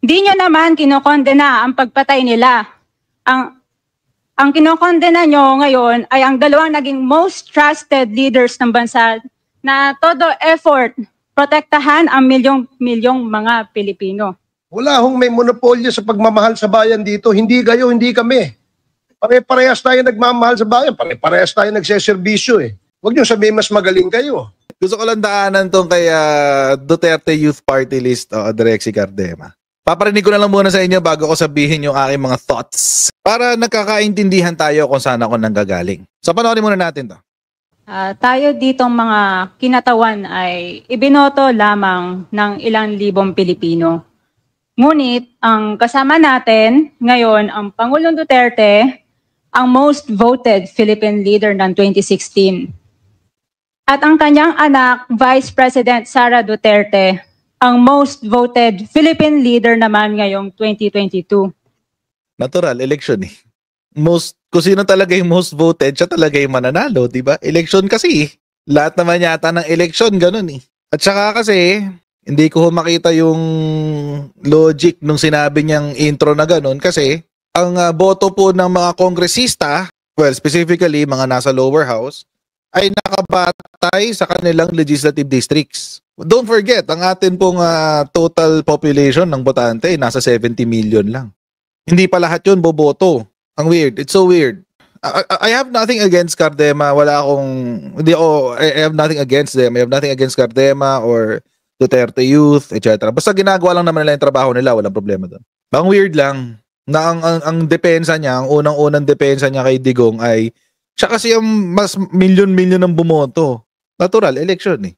Di nyo naman kinokondena ang pagpatay nila. Ang kinokondena nyo ngayon ay ang dalawang naging most trusted leaders ng bansa na todo effort protektahan ang milyong-milyong mga Pilipino. Wala hong may monopolyo sa pagmamahal sa bayan dito. Hindi kayo, hindi kami. Pare-parehas tayo nagmamahal sa bayan. Pare-parehas tayo nagseserbisyo eh. Huwag nyo sabihin mas magaling kayo. Gusto ko lang daanan tong kay Duterte Youth Party List o Direxy Cardema. Paparinig ko na lang muna sa inyo bago ko sabihin yung aking mga thoughts para nagkakaintindihan tayo kung saan ako nanggagaling. So panoorin muna natin to. Tayo ditong mga kinatawan ay ibinoto lamang ng ilang libong Pilipino. Ngunit ang kasama natin ngayon ang Pangulong Duterte, ang most voted Philippine leader ng 2016. At ang kanyang anak, Vice President Sara Duterte, ang most voted Philippine leader naman ngayong 2022. Natural, election eh. Kung sino talaga yung most voted, siya talaga yung mananalo, di ba? Election kasi, lahat naman yata ng election, ganun eh. At saka kasi, hindi ko makita yung logic nung sinabi niyang intro na ganun kasi ang boto po ng mga kongresista, well, specifically mga nasa lower house, ay nakabatay sa kanilang legislative districts. Don't forget, ang atin pong total population ng botante ay nasa 70 million lang. Hindi pa lahat yun boboto. Ang weird. It's so weird. I have nothing against Cardema. I have nothing against them. I have nothing against Cardema or Duterte Youth, etc. Basta ginagawa lang naman nila yung trabaho nila. Walang problema doon. Ang weird lang na ang depensa niya, ang unang-unang depensa niya kay Digong ay siya kasi yung mas milyon-milyon ng bumoto. Natural, election eh.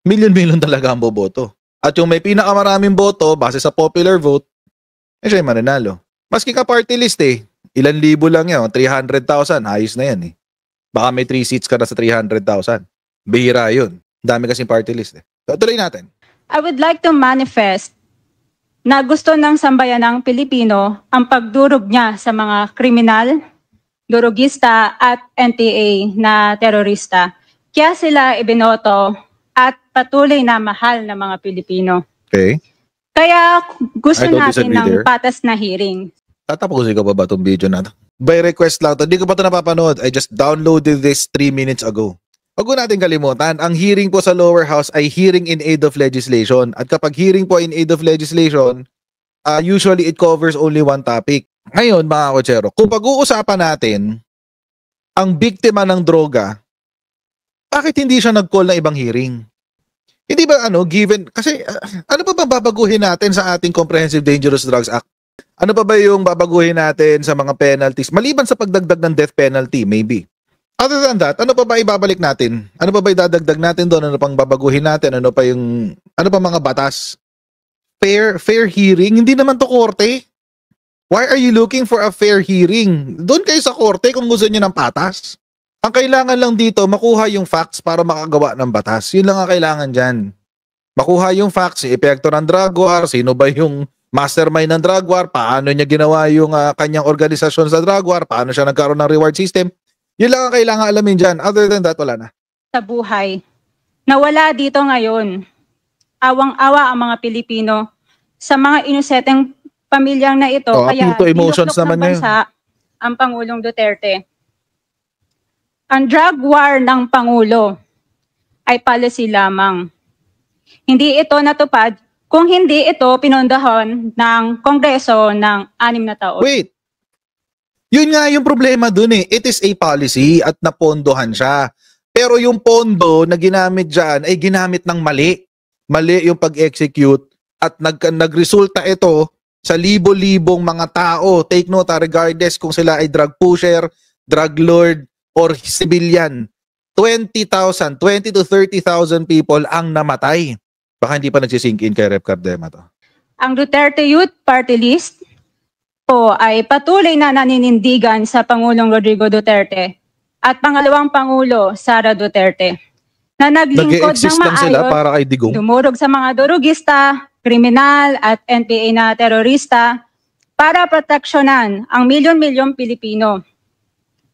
Milyon-milyon talaga ang boboto. At yung may pinakamaraming boto, base sa popular vote, siya yung mananalo. Maski ka party list eh. Ilan libo lang yan, 300,000, ayos na yan eh. Baka may 3 seats ka na sa 300,000. Bihira yun. Dami kasing party list eh. So, tuloy natin. I would like to manifest na gusto ng sambayanang Pilipino ang pagdurog niya sa mga kriminal, durugista at NPA na terorista. Kaya sila ibinoto at patuloy na mahal ng mga Pilipino. Okay. Kaya gusto natin ng patas na hearing. Tatapusin ko ba itong video na to? By request lang to. Hindi ko pa ito napapanood. I just downloaded this 3 minutes ago. Huwag ko natin kalimutan, ang hearing po sa lower house ay hearing in aid of legislation. At kapag hearing po in aid of legislation, usually it covers only one topic. Ngayon, mga kotsero, kung pag-uusapan natin ang biktima ng droga, bakit hindi siya nag-call na ibang hearing? Hindi ba given, kasi ano pa ba babaguhin natin sa ating Comprehensive Dangerous Drugs Act? Ano pa ba yung babaguhin natin sa mga penalties? Maliban sa pagdagdag ng death penalty, maybe. Other than that, ano pa ba ibabalik natin? Ano pa ba idadagdag natin doon? Ano pang babaguhin natin? Ano pa mga batas? Fair hearing? Hindi naman to korte. Why are you looking for a fair hearing? Doon kayo sa korte kung gusto niyo ng patas. Ang kailangan lang dito, makuha yung facts para makagawa ng batas. Yun lang ang kailangan dyan. Makuha yung facts, epekto ng drug war, sino ba yung mastermind ng drug war, paano niya ginawa yung kanyang organisasyon sa drug war, paano siya nagkaroon ng reward system. Yun lang ang kailangan alamin dyan. Other than that, wala na. Sa buhay, nawala dito ngayon, awang-awa ang mga Pilipino sa mga inuseteng pamilyang na ito. Kaya emotions naman ng bansa ang Pangulong Duterte. Ang drug war ng Pangulo ay policy lamang. Hindi ito natupad kung hindi ito pinondohan ng Kongreso ng 6 na taon. Wait! Yun nga yung problema dun eh. It is a policy at napondohan siya. Pero yung pondo na ginamit dyan ay ginamit ng mali. Mali yung pag-execute at nagresulta ito sa libo-libong mga tao. Take note, regardless kung sila ay drug pusher, drug lord, or civilian. 20 to 30,000 people ang namatay. Baka hindi pa nagsisink in kay Rep. Cardema to. Ang Duterte Youth Party List po ay patuloy na naninindigan sa Pangulong Rodrigo Duterte at pangalawang Pangulo Sara Duterte na naglingkod ng maayos, para kay Digong, dumurog sa mga durugista, kriminal at NPA na terorista para proteksyonan ang milyon-milyong Pilipino.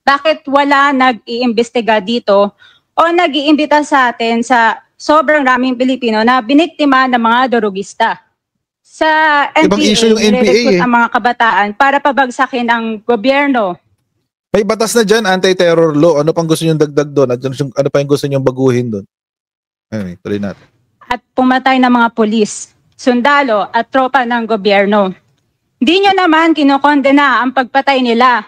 Bakit wala nag-iimbestiga dito o nag-iimbita sa atin sa sobrang raming Pilipino na biniktima ng mga durugista? Sa Ibang issue yung NPA nire-recruit eh. ang mga kabataan para pabagsakin ang gobyerno. May batas na dyan, anti-terror law. Ano pang gusto nyo dagdag doon? Ano pa yung gusto nyo baguhin doon? Anyway, tuloy natin. At pumatay ng mga pulis, sundalo at tropa ng gobyerno. Hindi nyo naman kinokondena ang pagpatay nila.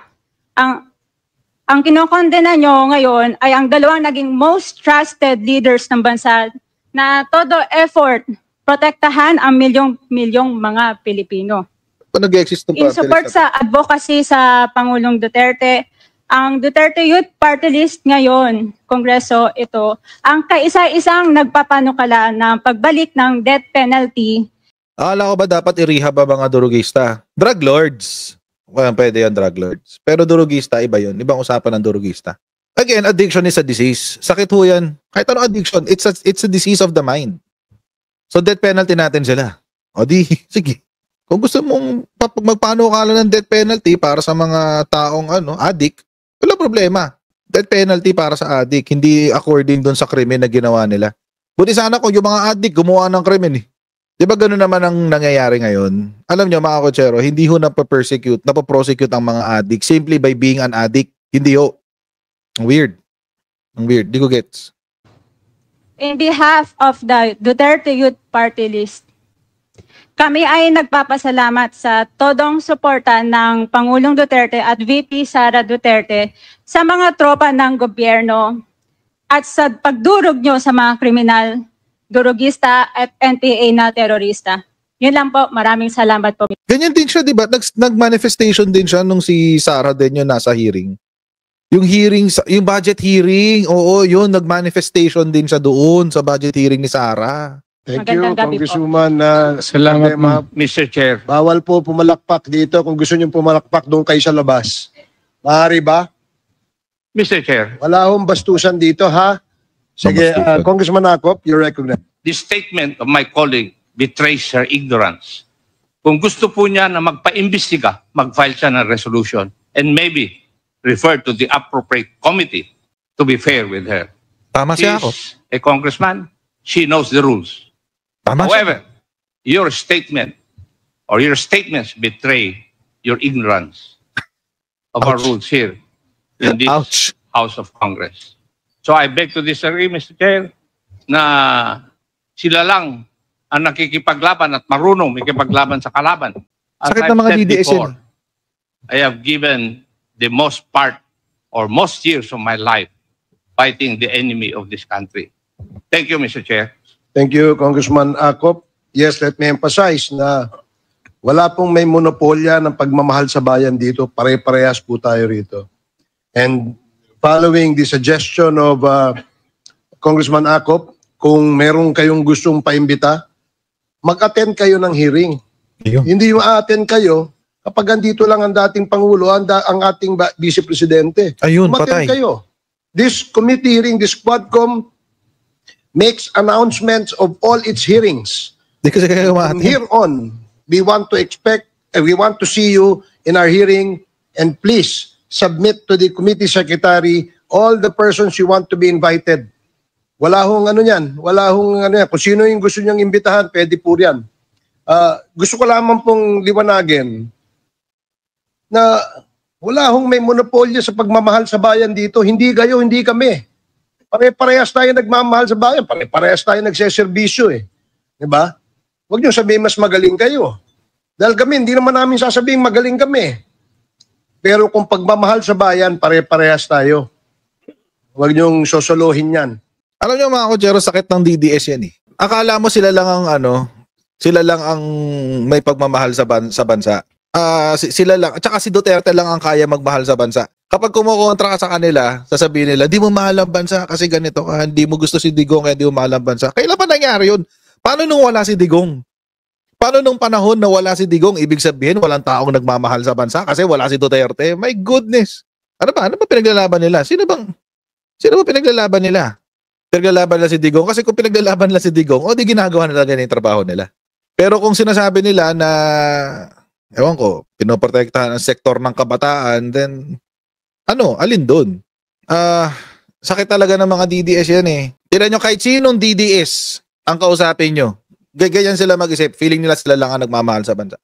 Ang kinokondena nyo ngayon ay ang dalawang naging most trusted leaders ng bansa na todo effort protektahan ang milyong-milyong mga Pilipino. Kung nag-exist ng In support sa advocacy sa Pangulong Duterte, ang Duterte Youth Party List ngayon, Kongreso, ito, ang kaisa-isang nagpapanukala ng pagbalik ng death penalty. Akala ko ba dapat i-rehab ang mga durugista? Drug lords. Well, pwede yan, drug lords. Pero durugista, iba yun. Ibang usapan ng durugista. Again, addiction is a disease. Sakit ho yan. Kahit anong addiction, it's a disease of the mind. So, death penalty natin sila. O di, sige. Kung gusto mong magpanukala ng death penalty para sa mga taong addict, wala problema. Death penalty para sa addict, hindi according doon sa krimen na ginawa nila. Buti sana kung yung mga addict gumawa ng krimen eh. Di ba gano'n naman ang nangyayari ngayon? Alam nyo mga kotsero, hindi ho napaprosecute ang mga addict simply by being an addict. Hindi ho. Ang weird. Ang weird. Di ko gets. In behalf of the Duterte Youth Party List, kami ay nagpapasalamat sa todong suporta ng Pangulong Duterte at VP Sara Duterte sa mga tropa ng gobyerno at sa pagdurog nyo sa mga kriminal, durugista at NPA na terorista. Yun lang po. Maraming salamat po. Ganyan din siya, di ba? Nag-manifestation din siya nung si Sara din yung nasa hearing. Yung hearing, yung budget hearing, oo, yun, nag-manifestation din siya doon sa budget hearing ni Sara. Thank you, Magandang gabi po. Congresswoman. Salamat, Ma'am. Mr. Chair. Bawal po pumalakpak dito. Kung gusto nyo pumalakpak doon kayo sa labas. Maaari ba? Mr. Chair, Wala akong bastusan dito, ha? Sige, Bastusan. Congressman Acop, you're recognized. the statement of my colleague betrays her ignorance. Kung gusto po niya na magpa-imbestiga, mag-file siya ng resolution and maybe refer to the appropriate committee to be fair with her. Tama siya ako. She's a congressman. She knows the rules. Tama siya. However, your statement or your statements betray your ignorance of our Ouch. rules here in this Ouch. House of Congress. So I beg to disagree, Mr. Chair, na sila lang ang nakikipaglaban at marunong makikipaglaban sa kalaban. As Sakit I've ng mga said DDS before, yan. I have given the most part or most years of my life fighting the enemy of this country. Thank you, Mr. Chair. Thank you, Congressman Acop. Yes, let me emphasize na wala pong may monopolya ng pagmamahal sa bayan dito. Pare-parehas po tayo rito. And following the suggestion of Congressman Acop, kung meron kayong gustong paimbita, mag-attend kayo ng hearing. Ayun. Hindi yung a-attend kayo kapag andito lang ang dating Pangulo, ang ating Vice Presidente. Ayun, Umattend patay. kayo. This committee hearing, this Quadcom, makes announcements of all its hearings. Di kasi kayo From umaatin. here on, we want to see you in our hearing, and please submit to the committee secretary all the persons you want to be invited. Wala hong ano yan. Wala hong ano yan. Kung sino yung gusto niyang imbitahan, pwede po yan. Gusto ko lamang pong liwanagin na wala hong may monopolyo sa pagmamahal sa bayan dito. Hindi kayo, hindi kami. Pare-parehas tayo nagmamahal sa bayan. Pare-parehas tayo nagseserbisyo eh. Diba? Huwag niyo sabihin mas magaling kayo. Dahil kami, hindi naman namin sasabihin magaling kami. Pero kung pagmamahal sa bayan, pare-parehas tayo. Huwag niyong sosolohin yan. Alam niyo mga kotsero, sakit ng DDS yan eh. Akala mo sila lang ang sila lang ang may pagmamahal sa bansa. Sila lang, at saka si Duterte lang ang kaya magmahal sa bansa. Kapag kumukontra ka sa kanila, sasabihin nila, di mo mahal ang bansa kasi ganito ka, hindi mo gusto si Digong kaya di mo mahal ang bansa. Kailan pa nangyari yun? Paano nung wala si Digong? Paano nung panahon na wala si Digong, ibig sabihin walang taong nagmamahal sa bansa kasi wala si Duterte? My goodness! Ano ba pinaglalaban nila? Sino ba pinaglalaban nila? Pinaglalaban nila si Digong? Kasi kung pinaglalaban nila si Digong, di ginagawa nila ganyan yung trabaho nila. Pero kung sinasabi nila na, ewan ko, pinoprotektahan ang sektor ng kabataan, then, alin doon? Sakit talaga ng mga DDS yan eh. Tira nyo kahit sinong DDS ang kausapin nyo. Ganyan sila mag-isip. Feeling nila sila lang ang nagmamahal sa bansa.